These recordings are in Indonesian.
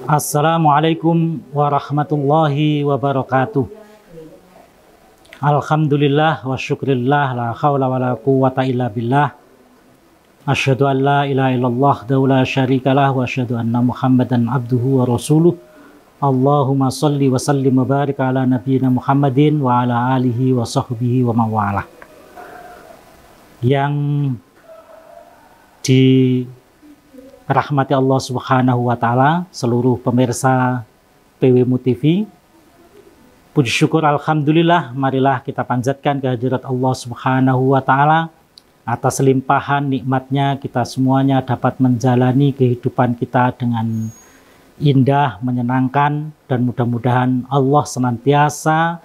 Assalamualaikum warahmatullahi wabarakatuh. Alhamdulillah wa syukrillah, la hawla wa la quwwata illa billah. Asyhadu an la ilaha illallah wahdahu la syarikalah wa asyhadu anna Muhammadan abduhu wa rasuluh. Allahumma salli wa sallim wa barik ala nabiyyina Muhammadin wa ala alihi wa sahbihi wa mawalah. Yang dirahmati Allah Subhanahu wa taala, seluruh pemirsa PWMU TV, puji syukur alhamdulillah, marilah kita panjatkan kehadirat Allah Subhanahu wa taala atas limpahan nikmatnya kita semuanya dapat menjalani kehidupan kita dengan indah, menyenangkan, dan mudah-mudahan Allah senantiasa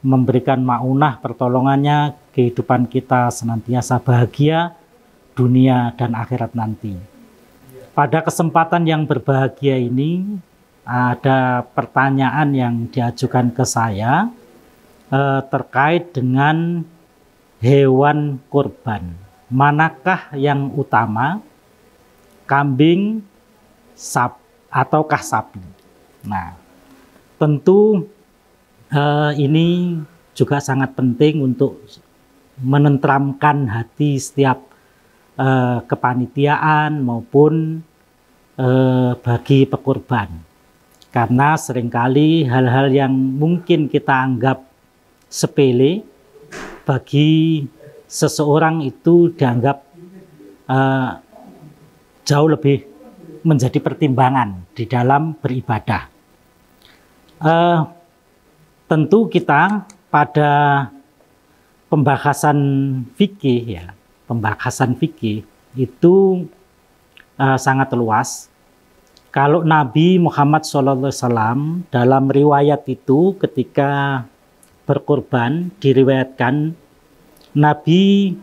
memberikan maunah pertolongannya, kehidupan kita senantiasa bahagia dunia dan akhirat nanti. Pada kesempatan yang berbahagia ini ada pertanyaan yang diajukan ke saya terkait dengan hewan kurban. Manakah yang utama, kambing, ataukah sapi? Nah, tentu ini juga sangat penting untuk menenteramkan hati setiap kepanitiaan maupun bagi pekurban. Karena seringkali hal-hal yang mungkin kita anggap sepele bagi seseorang itu dianggap jauh lebih menjadi pertimbangan di dalam beribadah. Tentu kita pada pembahasan fikih itu sangat luas. Kalau Nabi Muhammad SAW dalam riwayat itu ketika berkurban diriwayatkan Nabi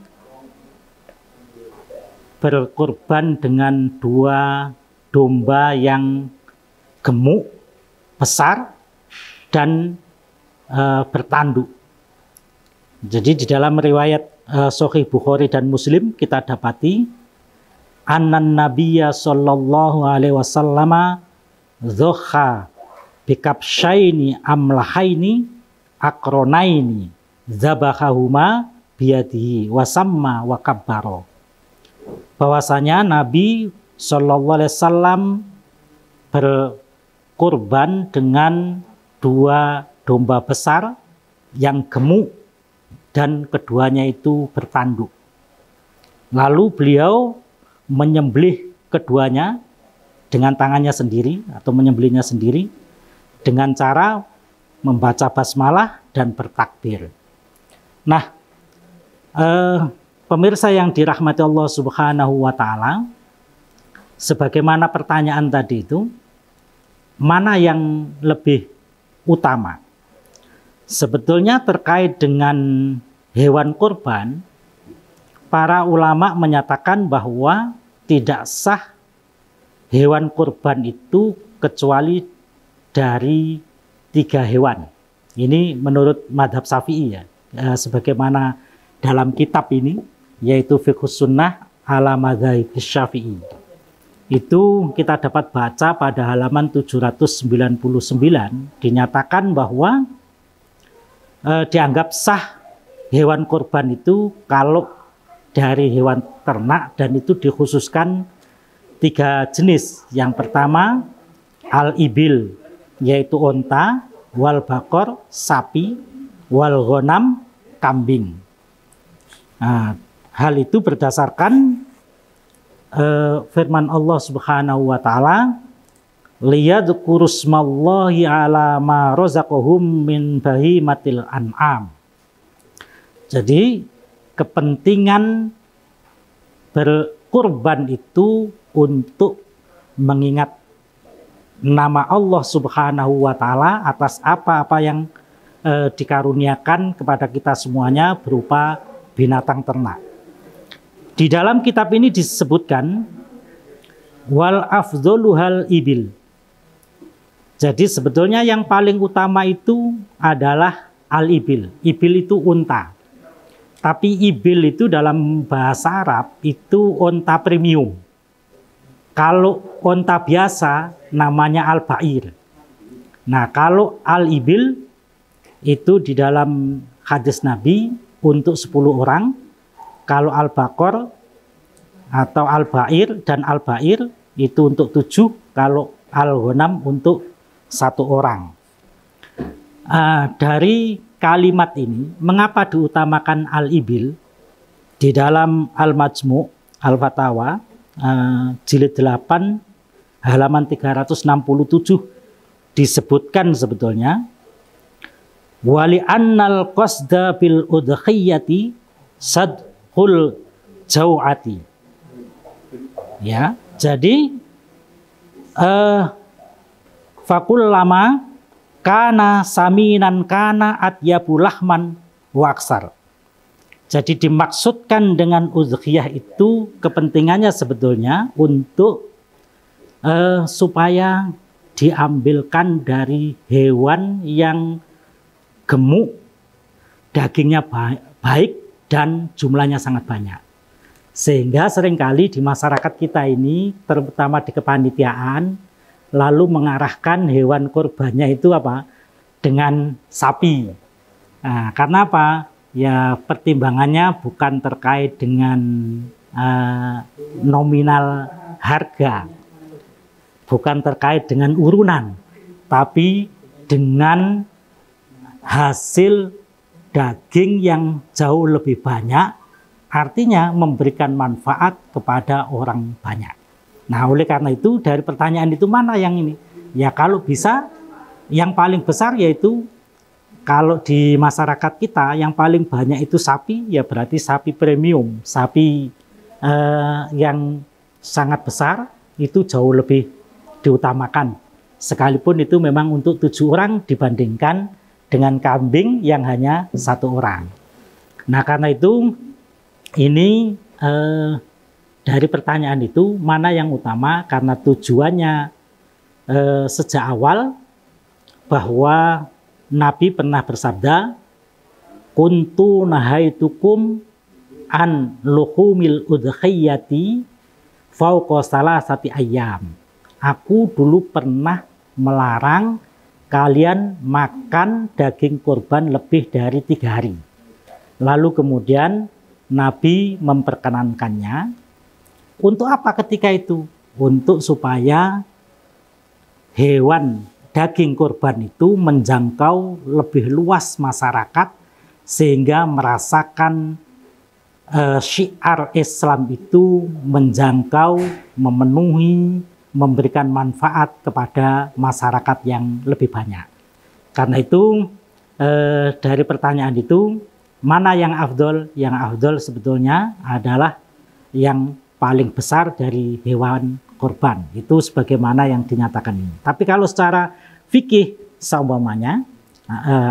berkurban dengan 2 domba yang gemuk, besar, dan bertanduk. Jadi di dalam riwayat Sahih Bukhari dan Muslim kita dapati annan nabiyya sallallahu alaihi wasallama dzakha bikabsyaini amlahaini akronaini zabahahuma biyadihi wasamma wa kabbaro. Bahwasanya Nabi sallallahu alaihi wasallam berkurban dengan 2 domba besar yang gemuk dan keduanya itu bertanduk. Lalu beliau menyembelih keduanya dengan tangannya sendiri atau menyembelihnya sendiri dengan cara membaca basmalah dan bertakbir. Nah, pemirsa yang dirahmati Allah Subhanahu wa taala, sebagaimana pertanyaan tadi itu, mana yang lebih utama? Sebetulnya terkait dengan hewan kurban, para ulama menyatakan bahwa tidak sah hewan kurban itu kecuali dari 3 hewan. Ini menurut madhab Syafi'i ya, sebagaimana dalam kitab ini, yaitu Fiqhus Sunnah ala Madzhab Syafi'i. Itu kita dapat baca pada halaman 799, dinyatakan bahwa dianggap sah hewan kurban itu kalau dari hewan ternak, dan itu dikhususkan 3 jenis. Yang pertama al-ibil, yaitu onta, wal bakor, sapi, wal ghanam, kambing. Nah, hal itu berdasarkan firman Allah Subhanahu wa taala, liyadhkurusmallahi ala ma razaqahum min bahimatil an'am. Jadi kepentingan berkurban itu untuk mengingat nama Allah Subhanahu wa taala atas apa-apa yang dikaruniakan kepada kita semuanya berupa binatang ternak. Di dalam kitab ini disebutkan wal afdhaluhal ibil. Jadi sebetulnya yang paling utama itu adalah al-ibil. Ibil itu unta. Tapi ibil itu dalam bahasa Arab itu unta premium. Kalau onta biasa namanya al-ba'ir. Nah, kalau al-ibil itu di dalam hadis Nabi untuk 10 orang. Kalau al-baqar atau al-ba'ir dan al-ba'ir itu untuk 7. Kalau al-ghanam untuk 1 orang. Dari kalimat ini, mengapa diutamakan al-ibil? Di dalam al-majmu' al-fatawa jilid 8 halaman 367 disebutkan sebetulnya wali annal qasda bil udhiyati sadhul jau'ati. Ya, jadi fakullama kana saminan kana atyabu lahman wa aksar. Jadi dimaksudkan dengan udhiyah itu kepentingannya sebetulnya untuk supaya diambilkan dari hewan yang gemuk, dagingnya baik dan jumlahnya sangat banyak. Sehingga seringkali di masyarakat kita ini, terutama di kepanitiaan, lalu mengarahkan hewan kurbannya itu apa? Dengan sapi. Nah, karena apa? Ya pertimbangannya bukan terkait dengan nominal harga, bukan terkait dengan urunan, tapi dengan hasil daging yang jauh lebih banyak, artinya memberikan manfaat kepada orang banyak. Nah, oleh karena itu dari pertanyaan itu mana yang ini? Ya kalau bisa yang paling besar yaitu kalau di masyarakat kita yang paling banyak itu sapi, ya berarti sapi premium, sapi yang sangat besar itu jauh lebih diutamakan. Sekalipun itu memang untuk 7 orang dibandingkan dengan kambing yang hanya 1 orang. Nah karena itu ini dari pertanyaan itu mana yang utama, karena tujuannya sejak awal bahwa Nabi pernah bersabda, kuntu nahaitukum an luhumil udhiyati fauqa salasati ayyam. Aku dulu pernah melarang kalian makan daging kurban lebih dari 3 hari. Lalu kemudian Nabi memperkenankannya. Untuk apa ketika itu? Untuk supaya hewan daging kurban itu menjangkau lebih luas masyarakat sehingga merasakan syiar Islam itu menjangkau, memenuhi, memberikan manfaat kepada masyarakat yang lebih banyak. Karena itu dari pertanyaan itu mana yang afdol? Yang afdol sebetulnya adalah yang paling besar dari hewan korban, itu sebagaimana yang dinyatakan ini. Tapi kalau secara fikih seumpamanya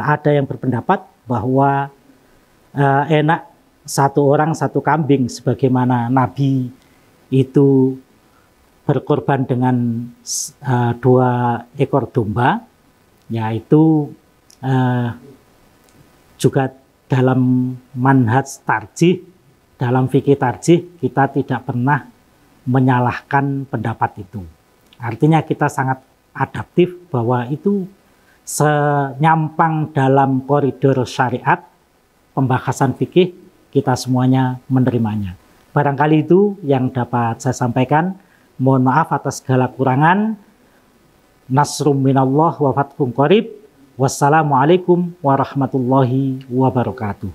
ada yang berpendapat bahwa enak 1 orang 1 kambing, sebagaimana Nabi itu berkorban dengan 2 ekor domba, yaitu juga dalam manhaj tarjih, dalam fikih tarjih kita tidak pernah menyalahkan pendapat itu. Artinya kita sangat adaptif bahwa itu senyampang dalam koridor syariat, pembahasan fikih, kita semuanya menerimanya. Barangkali itu yang dapat saya sampaikan. Mohon maaf atas segala kurangan. Nasrum minallah wa fathun qarib. Wassalamualaikum warahmatullahi wabarakatuh.